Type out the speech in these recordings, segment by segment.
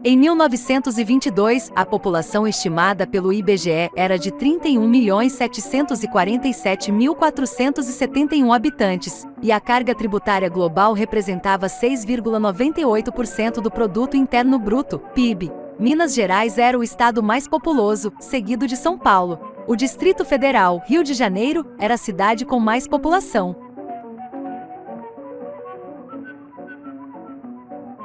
Em 1922, a população estimada pelo IBGE era de 31.747.471 habitantes, e a carga tributária global representava 6,98% do Produto Interno Bruto, PIB. Minas Gerais era o estado mais populoso, seguido de São Paulo. O Distrito Federal, Rio de Janeiro, era a cidade com mais população.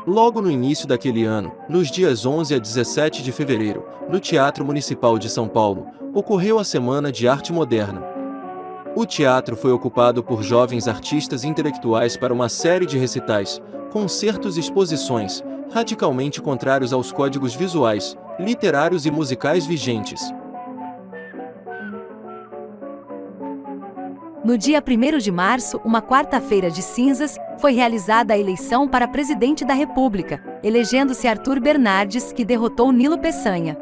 Logo no início daquele ano, nos dias 11 a 17 de fevereiro, no Teatro Municipal de São Paulo, ocorreu a Semana de Arte Moderna. O teatro foi ocupado por jovens artistas intelectuais para uma série de recitais, concertos e exposições, radicalmente contrários aos códigos visuais, literários e musicais vigentes. No dia 1º de março, uma quarta-feira de cinzas, foi realizada a eleição para presidente da República, elegendo-se Arthur Bernardes, que derrotou Nilo Peçanha.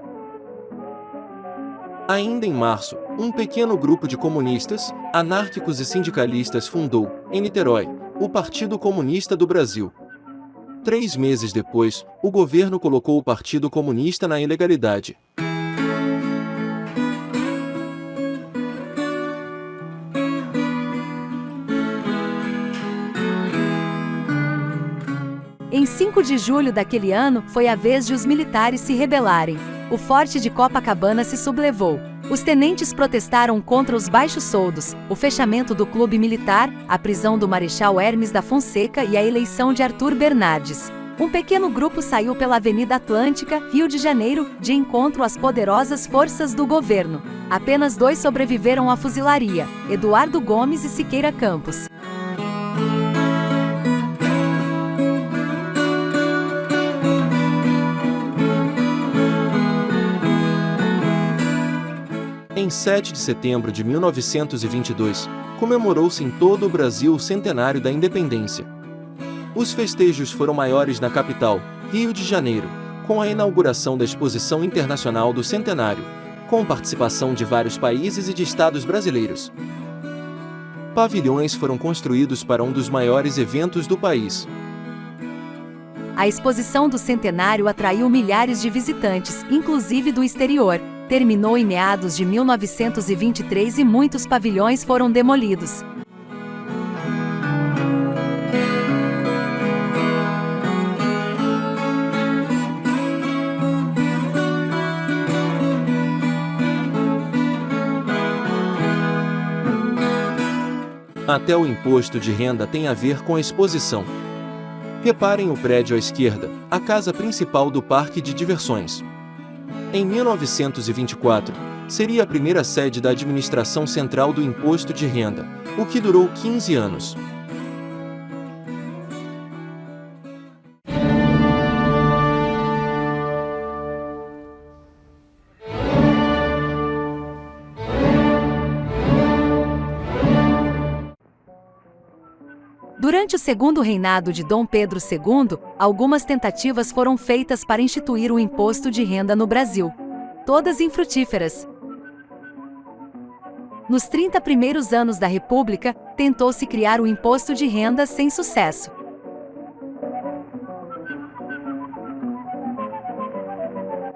Ainda em março, um pequeno grupo de comunistas, anárquicos e sindicalistas fundou, em Niterói, o Partido Comunista do Brasil. 3 meses depois, o governo colocou o Partido Comunista na ilegalidade. Em 5 de julho daquele ano, foi a vez de os militares se rebelarem. O forte de Copacabana se sublevou. Os tenentes protestaram contra os baixos soldos, o fechamento do clube militar, a prisão do Marechal Hermes da Fonseca e a eleição de Arthur Bernardes. Um pequeno grupo saiu pela Avenida Atlântica, Rio de Janeiro, de encontro às poderosas forças do governo. Apenas 2 sobreviveram à fuzilaria: Eduardo Gomes e Siqueira Campos. Em 7 de setembro de 1922, comemorou-se em todo o Brasil o centenário da independência. Os festejos foram maiores na capital, Rio de Janeiro, com a inauguração da Exposição Internacional do Centenário, com participação de vários países e de estados brasileiros. Pavilhões foram construídos para um dos maiores eventos do país. A exposição do centenário atraiu milhares de visitantes, inclusive do exterior. Terminou em meados de 1923 e muitos pavilhões foram demolidos. Até o imposto de renda tem a ver com a exposição. Reparem o prédio à esquerda, a casa principal do parque de diversões. Em 1924, seria a primeira sede da administração central do imposto de renda, o que durou 15 anos. Durante o segundo reinado de Dom Pedro II, algumas tentativas foram feitas para instituir o imposto de renda no Brasil. Todas infrutíferas. Nos 30 primeiros anos da República, tentou-se criar o imposto de renda sem sucesso.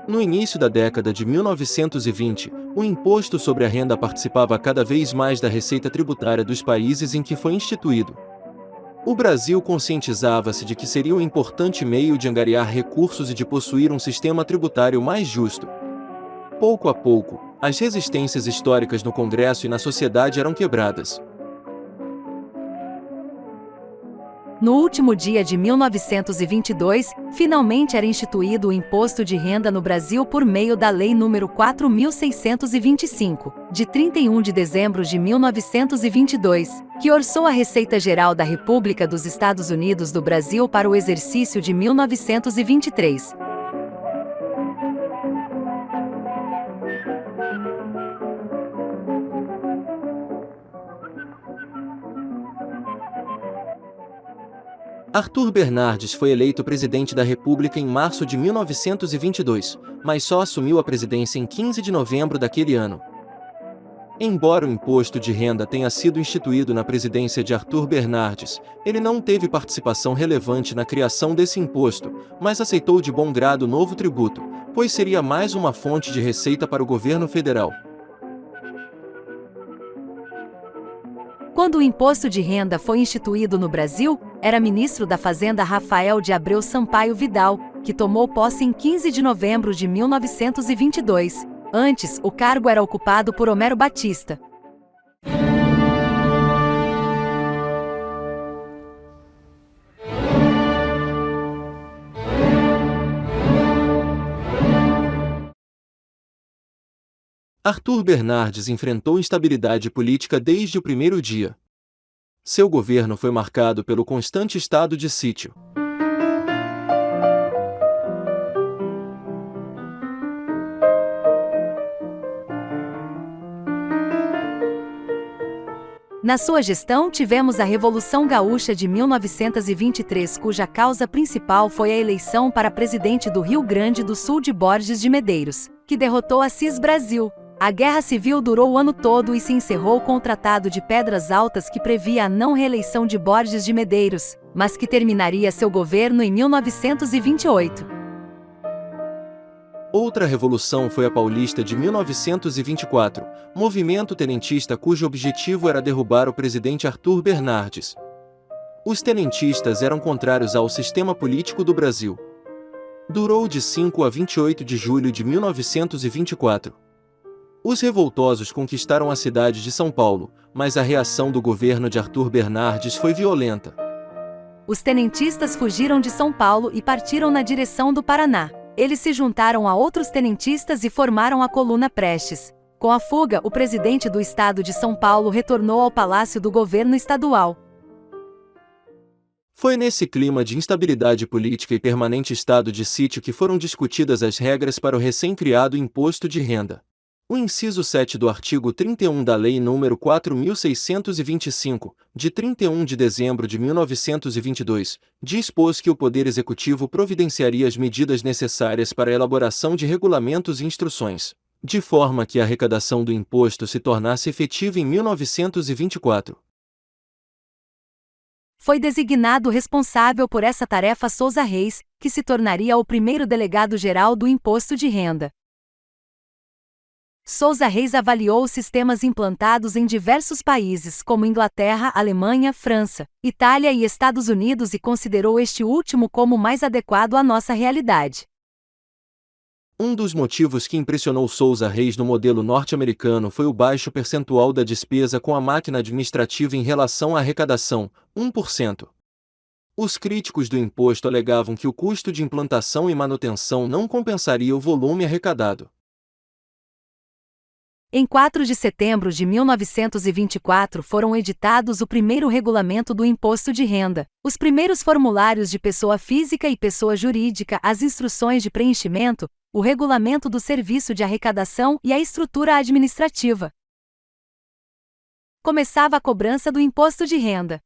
No início da década de 1920, o imposto sobre a renda participava cada vez mais da receita tributária dos países em que foi instituído. O Brasil conscientizava-se de que seria um importante meio de angariar recursos e de possuir um sistema tributário mais justo. Pouco a pouco, as resistências históricas no Congresso e na sociedade eram quebradas. No último dia de 1922, finalmente era instituído o imposto de renda no Brasil por meio da Lei nº 4.625, de 31 de dezembro de 1922, que orçou a Receita Geral da República dos Estados Unidos do Brasil para o exercício de 1923. Arthur Bernardes foi eleito presidente da República em março de 1922, mas só assumiu a presidência em 15 de novembro daquele ano. Embora o imposto de renda tenha sido instituído na presidência de Arthur Bernardes, ele não teve participação relevante na criação desse imposto, mas aceitou de bom grado o novo tributo, pois seria mais uma fonte de receita para o governo federal. Quando o imposto de renda foi instituído no Brasil, era ministro da Fazenda Rafael de Abreu Sampaio Vidal, que tomou posse em 15 de novembro de 1922. Antes, o cargo era ocupado por Homero Batista. Arthur Bernardes enfrentou instabilidade política desde o primeiro dia. Seu governo foi marcado pelo constante estado de sítio. Na sua gestão tivemos a Revolução Gaúcha de 1923, cuja causa principal foi a eleição para presidente do Rio Grande do Sul de Borges de Medeiros, que derrotou Assis Brasil. A Guerra Civil durou o ano todo e se encerrou com o Tratado de Pedras Altas, que previa a não reeleição de Borges de Medeiros, mas que terminaria seu governo em 1928. Outra revolução foi a Paulista de 1924, movimento tenentista cujo objetivo era derrubar o presidente Arthur Bernardes. Os tenentistas eram contrários ao sistema político do Brasil. Durou de 5 a 28 de julho de 1924. Os revoltosos conquistaram a cidade de São Paulo, mas a reação do governo de Arthur Bernardes foi violenta. Os tenentistas fugiram de São Paulo e partiram na direção do Paraná. Eles se juntaram a outros tenentistas e formaram a Coluna Prestes. Com a fuga, o presidente do estado de São Paulo retornou ao palácio do governo estadual. Foi nesse clima de instabilidade política e permanente estado de sítio que foram discutidas as regras para o recém-criado imposto de renda. O inciso 7 do artigo 31 da Lei nº 4.625, de 31 de dezembro de 1922, dispôs que o Poder Executivo providenciaria as medidas necessárias para a elaboração de regulamentos e instruções, de forma que a arrecadação do imposto se tornasse efetiva em 1924. Foi designado responsável por essa tarefa Souza Reis, que se tornaria o primeiro delegado-geral do imposto de renda. Souza Reis avaliou os sistemas implantados em diversos países como Inglaterra, Alemanha, França, Itália e Estados Unidos e considerou este último como mais adequado à nossa realidade. Um dos motivos que impressionou Souza Reis no modelo norte-americano foi o baixo percentual da despesa com a máquina administrativa em relação à arrecadação, 1%. Os críticos do imposto alegavam que o custo de implantação e manutenção não compensaria o volume arrecadado. Em 4 de setembro de 1924 foram editados o primeiro regulamento do imposto de renda, os primeiros formulários de pessoa física e pessoa jurídica, as instruções de preenchimento, o regulamento do serviço de arrecadação e a estrutura administrativa. Começava a cobrança do imposto de renda.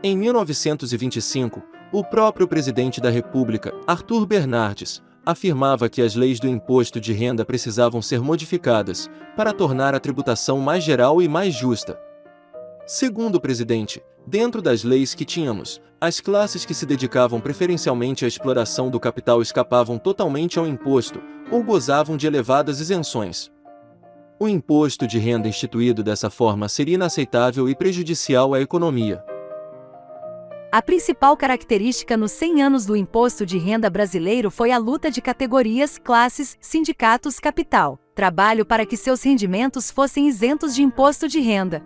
Em 1925, o próprio presidente da República, Arthur Bernardes, afirmava que as leis do imposto de renda precisavam ser modificadas para tornar a tributação mais geral e mais justa. Segundo o presidente, dentro das leis que tínhamos, as classes que se dedicavam preferencialmente à exploração do capital escapavam totalmente ao imposto ou gozavam de elevadas isenções. O imposto de renda instituído dessa forma seria inaceitável e prejudicial à economia. A principal característica nos 100 anos do imposto de renda brasileiro foi a luta de categorias, classes, sindicatos, capital, trabalho para que seus rendimentos fossem isentos de imposto de renda.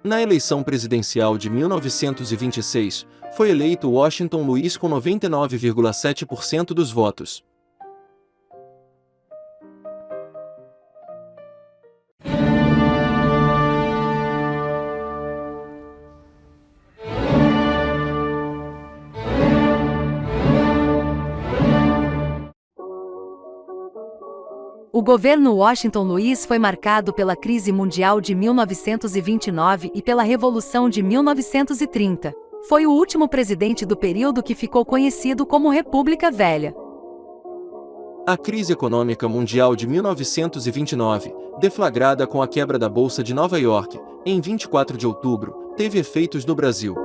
Na eleição presidencial de 1926, foi eleito Washington Luiz com 99,7% dos votos. O O governo Washington Luiz foi marcado pela crise mundial de 1929 e pela Revolução de 1930. Foi o último presidente do período que ficou conhecido como República Velha. A crise econômica mundial de 1929, deflagrada com a quebra da Bolsa de Nova York, em 24 de outubro, teve efeitos no Brasil.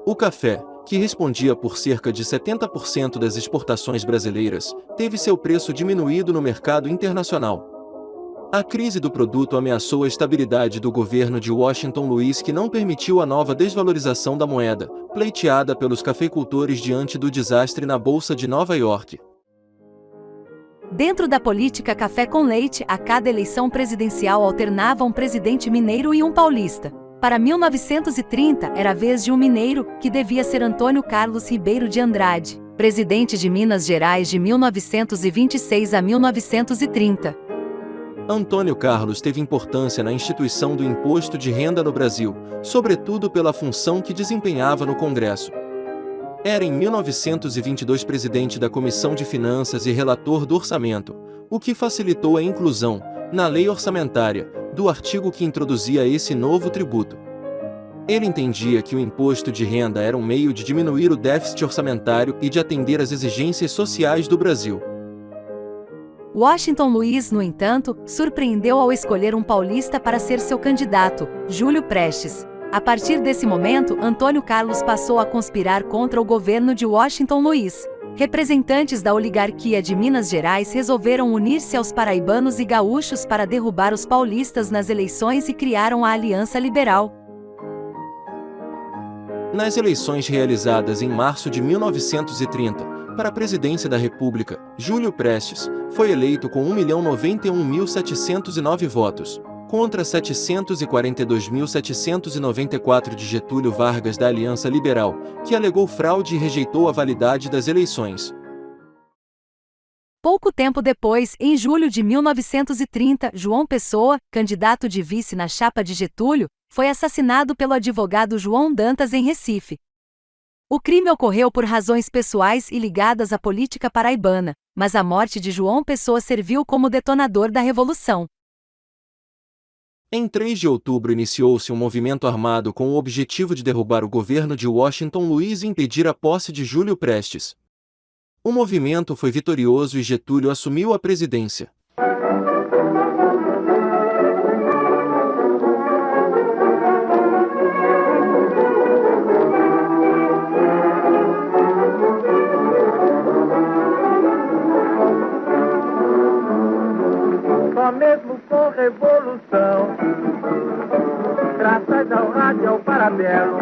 O café, que respondia por cerca de 70% das exportações brasileiras, teve seu preço diminuído no mercado internacional. A crise do produto ameaçou a estabilidade do governo de Washington Luiz, que não permitiu a nova desvalorização da moeda, pleiteada pelos cafeicultores diante do desastre na Bolsa de Nova York. Dentro da política café com leite, a cada eleição presidencial alternava um presidente mineiro e um paulista. Para 1930, era a vez de um mineiro, que devia ser Antônio Carlos Ribeiro de Andrade, presidente de Minas Gerais de 1926 a 1930. Antônio Carlos teve importância na instituição do imposto de renda no Brasil, sobretudo pela função que desempenhava no Congresso. Era em 1922 presidente da Comissão de Finanças e relator do Orçamento, o que facilitou a inclusão, na lei orçamentária, do artigo que introduzia esse novo tributo. Ele entendia que o imposto de renda era um meio de diminuir o déficit orçamentário e de atender às exigências sociais do Brasil. Washington Luiz, no entanto, surpreendeu ao escolher um paulista para ser seu candidato, Júlio Prestes. A partir desse momento, Antônio Carlos passou a conspirar contra o governo de Washington Luiz. Representantes da oligarquia de Minas Gerais resolveram unir-se aos paraibanos e gaúchos para derrubar os paulistas nas eleições e criaram a Aliança Liberal. Nas eleições realizadas em março de 1930, para a presidência da República, Júlio Prestes foi eleito com 1.091.709 votos, contra 742.794 de Getúlio Vargas da Aliança Liberal, que alegou fraude e rejeitou a validade das eleições. Pouco tempo depois, em julho de 1930, João Pessoa, candidato de vice na chapa de Getúlio, foi assassinado pelo advogado João Dantas em Recife. O crime ocorreu por razões pessoais e ligadas à política paraibana, mas a morte de João Pessoa serviu como detonador da Revolução. Em 3 de outubro iniciou-se um movimento armado com o objetivo de derrubar o governo de Washington Luiz e impedir a posse de Júlio Prestes. O movimento foi vitorioso e Getúlio assumiu a presidência. Só mesmo com revolução, graças ao rádio e ao parabelo,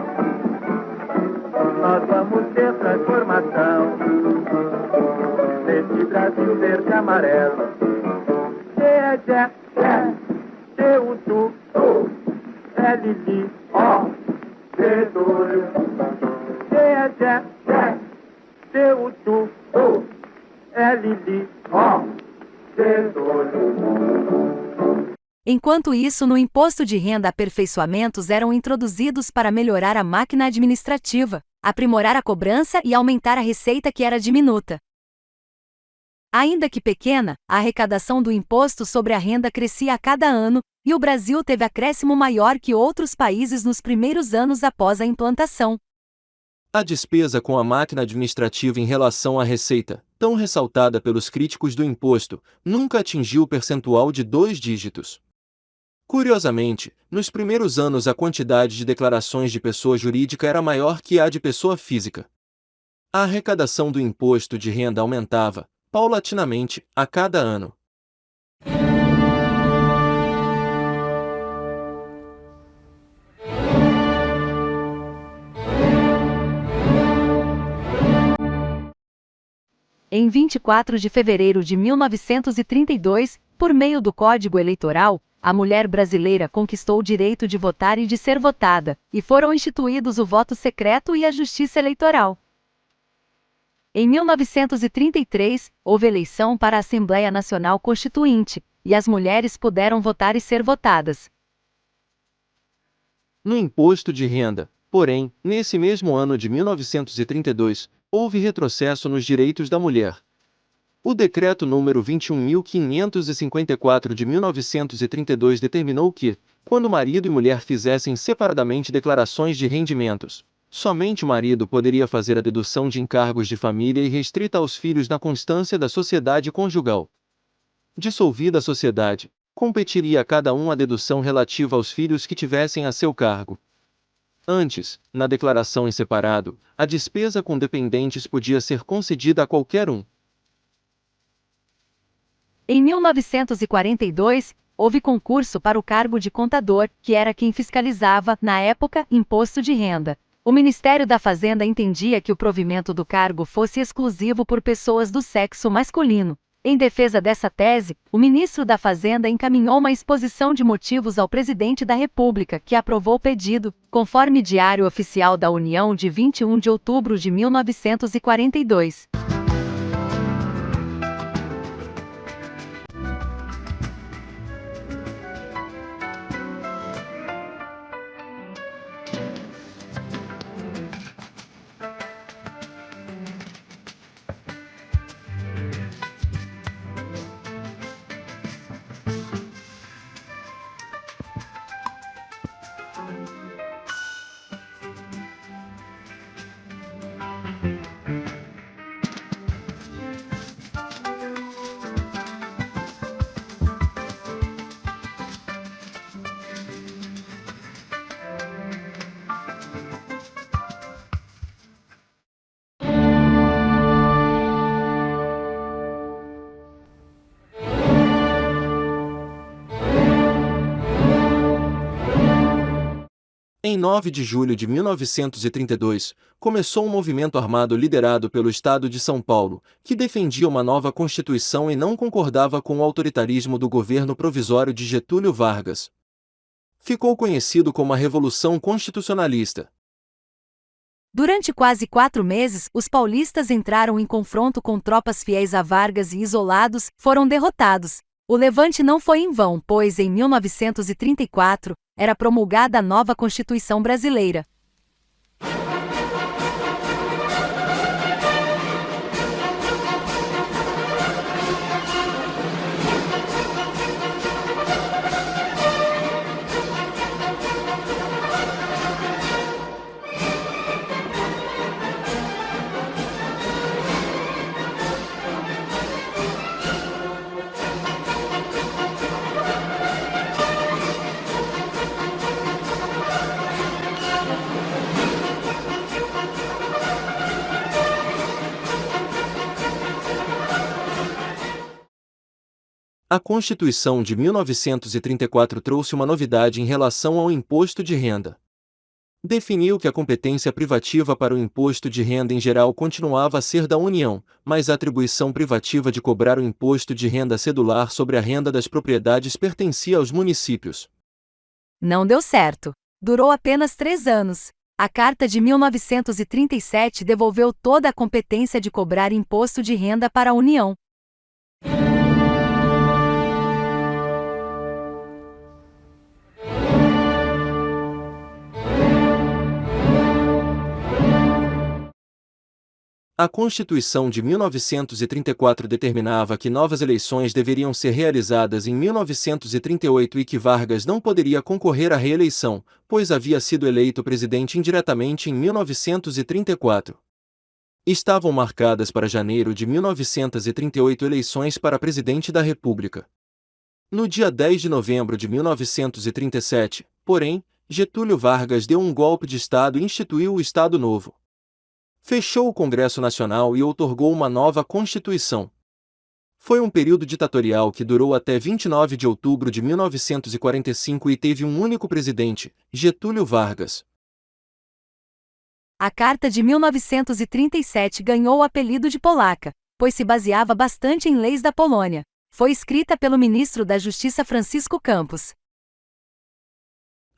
nós vamos ter transformação nesse Brasil verde e amarelo. T-U-Tu, L-Li, O, Getúlio. T-U-Tu, L-Li, O, Enquanto isso, no imposto de renda, aperfeiçoamentos eram introduzidos para melhorar a máquina administrativa, aprimorar a cobrança e aumentar a receita, que era diminuta. Ainda que pequena, a arrecadação do imposto sobre a renda crescia a cada ano, e o Brasil teve acréscimo maior que outros países nos primeiros anos após a implantação. A despesa com a máquina administrativa em relação à receita, tão ressaltada pelos críticos do imposto, nunca atingiu o percentual de 2 dígitos. Curiosamente, nos primeiros anos a quantidade de declarações de pessoa jurídica era maior que a de pessoa física. A arrecadação do imposto de renda aumentava, paulatinamente, a cada ano. Em 24 de fevereiro de 1932, por meio do Código Eleitoral, a mulher brasileira conquistou o direito de votar e de ser votada, e foram instituídos o voto secreto e a justiça eleitoral. Em 1933, houve eleição para a Assembleia Nacional Constituinte, e as mulheres puderam votar e ser votadas. no imposto de renda. Porém, nesse mesmo ano de 1932, houve retrocesso nos direitos da mulher. O Decreto número 21.554 de 1932 determinou que, quando marido e mulher fizessem separadamente declarações de rendimentos, somente o marido poderia fazer a dedução de encargos de família e restrita aos filhos na constância da sociedade conjugal. Dissolvida a sociedade, competiria a cada um a dedução relativa aos filhos que tivessem a seu cargo. Antes, na declaração em separado, a despesa com dependentes podia ser concedida a qualquer um. Em 1942, houve concurso para o cargo de contador, que era quem fiscalizava, na época, imposto de renda. O Ministério da Fazenda entendia que o provimento do cargo fosse exclusivo por pessoas do sexo masculino. Em defesa dessa tese, o ministro da Fazenda encaminhou uma exposição de motivos ao presidente da República, que aprovou o pedido, conforme Diário Oficial da União de 21 de outubro de 1942. Em 9 de julho de 1932, começou um movimento armado liderado pelo Estado de São Paulo, que defendia uma nova Constituição e não concordava com o autoritarismo do governo provisório de Getúlio Vargas. Ficou conhecido como a Revolução Constitucionalista. Durante quase 4 meses, os paulistas entraram em confronto com tropas fiéis a Vargas e isolados, foram derrotados. O levante não foi em vão, pois em 1934, era promulgada a nova Constituição Brasileira. A Constituição de 1934 trouxe uma novidade em relação ao imposto de renda. Definiu que a competência privativa para o imposto de renda em geral continuava a ser da União, mas a atribuição privativa de cobrar o imposto de renda cedular sobre a renda das propriedades pertencia aos municípios. Não deu certo. Durou apenas 3 anos. A Carta de 1937 devolveu toda a competência de cobrar imposto de renda para a União. A Constituição de 1934 determinava que novas eleições deveriam ser realizadas em 1938 e que Vargas não poderia concorrer à reeleição, pois havia sido eleito presidente indiretamente em 1934. Estavam marcadas para janeiro de 1938 eleições para presidente da República. No dia 10 de novembro de 1937, porém, Getúlio Vargas deu um golpe de Estado e instituiu o Estado Novo. Fechou o Congresso Nacional e outorgou uma nova Constituição. Foi um período ditatorial que durou até 29 de outubro de 1945 e teve um único presidente, Getúlio Vargas. A Carta de 1937 ganhou o apelido de Polaca, pois se baseava bastante em leis da Polônia. Foi escrita pelo ministro da Justiça Francisco Campos.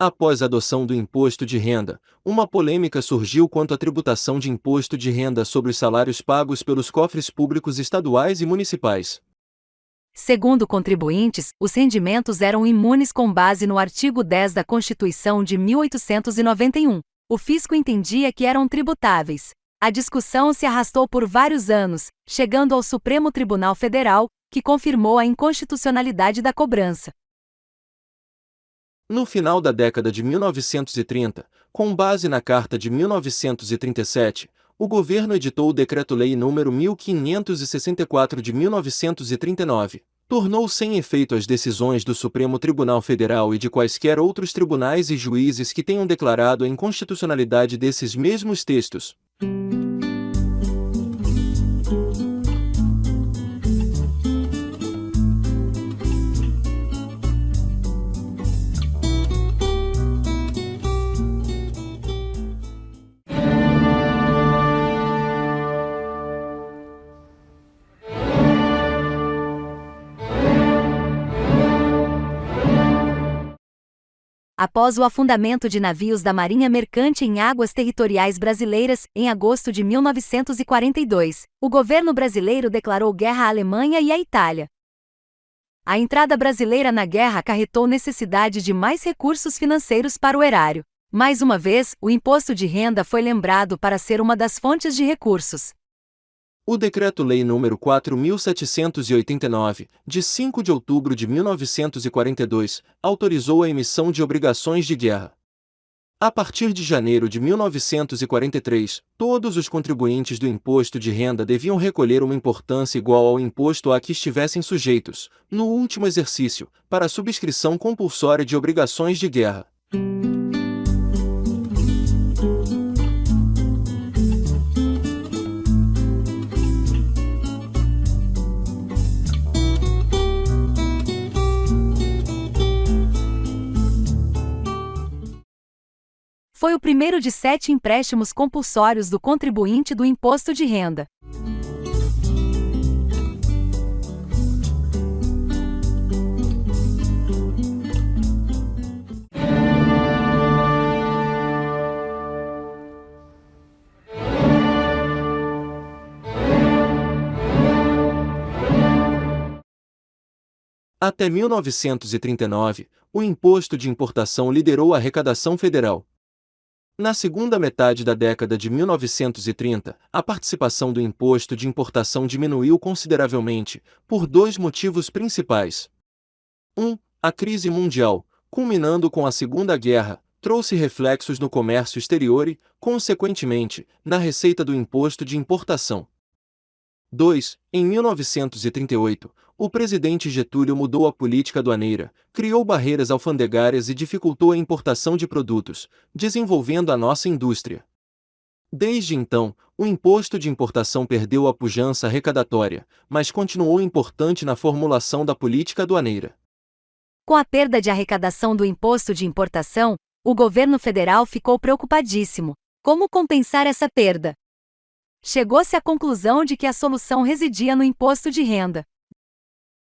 Após a adoção do imposto de renda, uma polêmica surgiu quanto à tributação de imposto de renda sobre os salários pagos pelos cofres públicos estaduais e municipais. Segundo contribuintes, os rendimentos eram imunes com base no artigo 10 da Constituição de 1891. O fisco entendia que eram tributáveis. A discussão se arrastou por vários anos, chegando ao Supremo Tribunal Federal, que confirmou a inconstitucionalidade da cobrança. No final da década de 1930, com base na Carta de 1937, o governo editou o Decreto-Lei nº 1564 de 1939. Tornou sem efeito as decisões do Supremo Tribunal Federal e de quaisquer outros tribunais e juízes que tenham declarado a inconstitucionalidade desses mesmos textos. Após o afundamento de navios da Marinha Mercante em águas territoriais brasileiras, em agosto de 1942, o governo brasileiro declarou guerra à Alemanha e à Itália. A entrada brasileira na guerra acarretou necessidade de mais recursos financeiros para o erário. Mais uma vez, o imposto de renda foi lembrado para ser uma das fontes de recursos. O Decreto-Lei nº 4.789, de 5 de outubro de 1942, autorizou a emissão de obrigações de guerra. A partir de janeiro de 1943, todos os contribuintes do imposto de renda deviam recolher uma importância igual ao imposto a que estivessem sujeitos, no último exercício, para a subscrição compulsória de obrigações de guerra. Foi o primeiro de 7 empréstimos compulsórios do contribuinte do imposto de renda. Até 1939, o imposto de importação liderou a arrecadação federal. Na segunda metade da década de 1930, a participação do imposto de importação diminuiu consideravelmente, por 2 motivos principais. 1. A crise mundial, culminando com a Segunda Guerra, trouxe reflexos no comércio exterior e, consequentemente, na receita do imposto de importação. 2. Em 1938, o presidente Getúlio mudou a política aduaneira, criou barreiras alfandegárias e dificultou a importação de produtos, desenvolvendo a nossa indústria. Desde então, o imposto de importação perdeu a pujança arrecadatória, mas continuou importante na formulação da política aduaneira. Com a perda de arrecadação do imposto de importação, o governo federal ficou preocupadíssimo. Como compensar essa perda? Chegou-se à conclusão de que a solução residia no imposto de renda.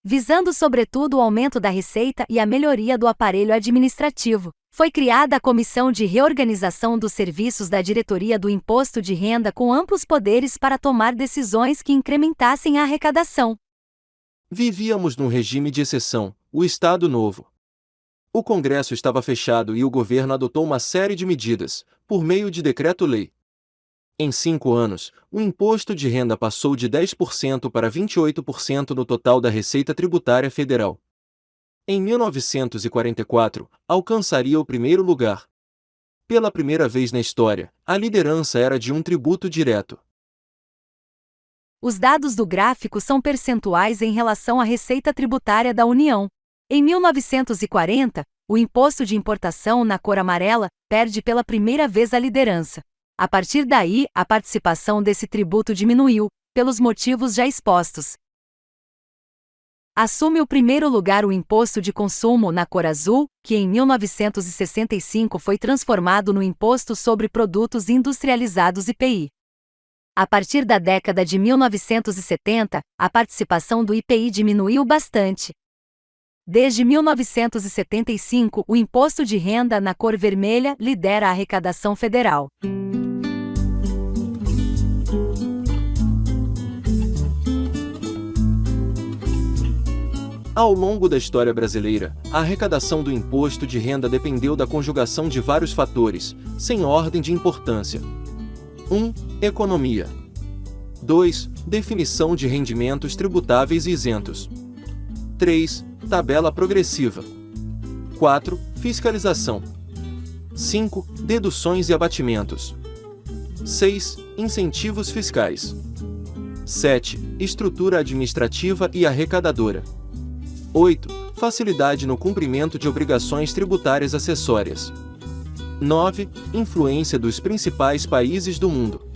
Visando sobretudo o aumento da receita e a melhoria do aparelho administrativo, foi criada a Comissão de Reorganização dos Serviços da Diretoria do Imposto de Renda com amplos poderes para tomar decisões que incrementassem a arrecadação. Vivíamos num regime de exceção, o Estado Novo. O Congresso estava fechado e o governo adotou uma série de medidas, por meio de decreto-lei. Em 5 anos, o imposto de renda passou de 10% para 28% no total da Receita Tributária Federal. Em 1944, alcançaria o primeiro lugar. Pela primeira vez na história, a liderança era de um tributo direto. Os dados do gráfico são percentuais em relação à receita tributária da União. Em 1940, o imposto de importação na cor amarela perde pela primeira vez a liderança. A partir daí, a participação desse tributo diminuiu, pelos motivos já expostos. Assume o primeiro lugar o imposto de consumo na cor azul, que em 1965 foi transformado no Imposto sobre Produtos Industrializados IPI. A partir da década de 1970, a participação do IPI diminuiu bastante. Desde 1975, o imposto de renda na cor vermelha lidera a arrecadação federal. Ao longo da história brasileira, a arrecadação do imposto de renda dependeu da conjugação de vários fatores, sem ordem de importância. 1. Economia. 2. Definição de rendimentos tributáveis e isentos. 3. Tabela progressiva. 4. Fiscalização. 5. Deduções e abatimentos. 6. Incentivos fiscais. 7. Estrutura administrativa e arrecadadora. 8. Facilidade no cumprimento de obrigações tributárias acessórias. 9. Influência dos principais países do mundo.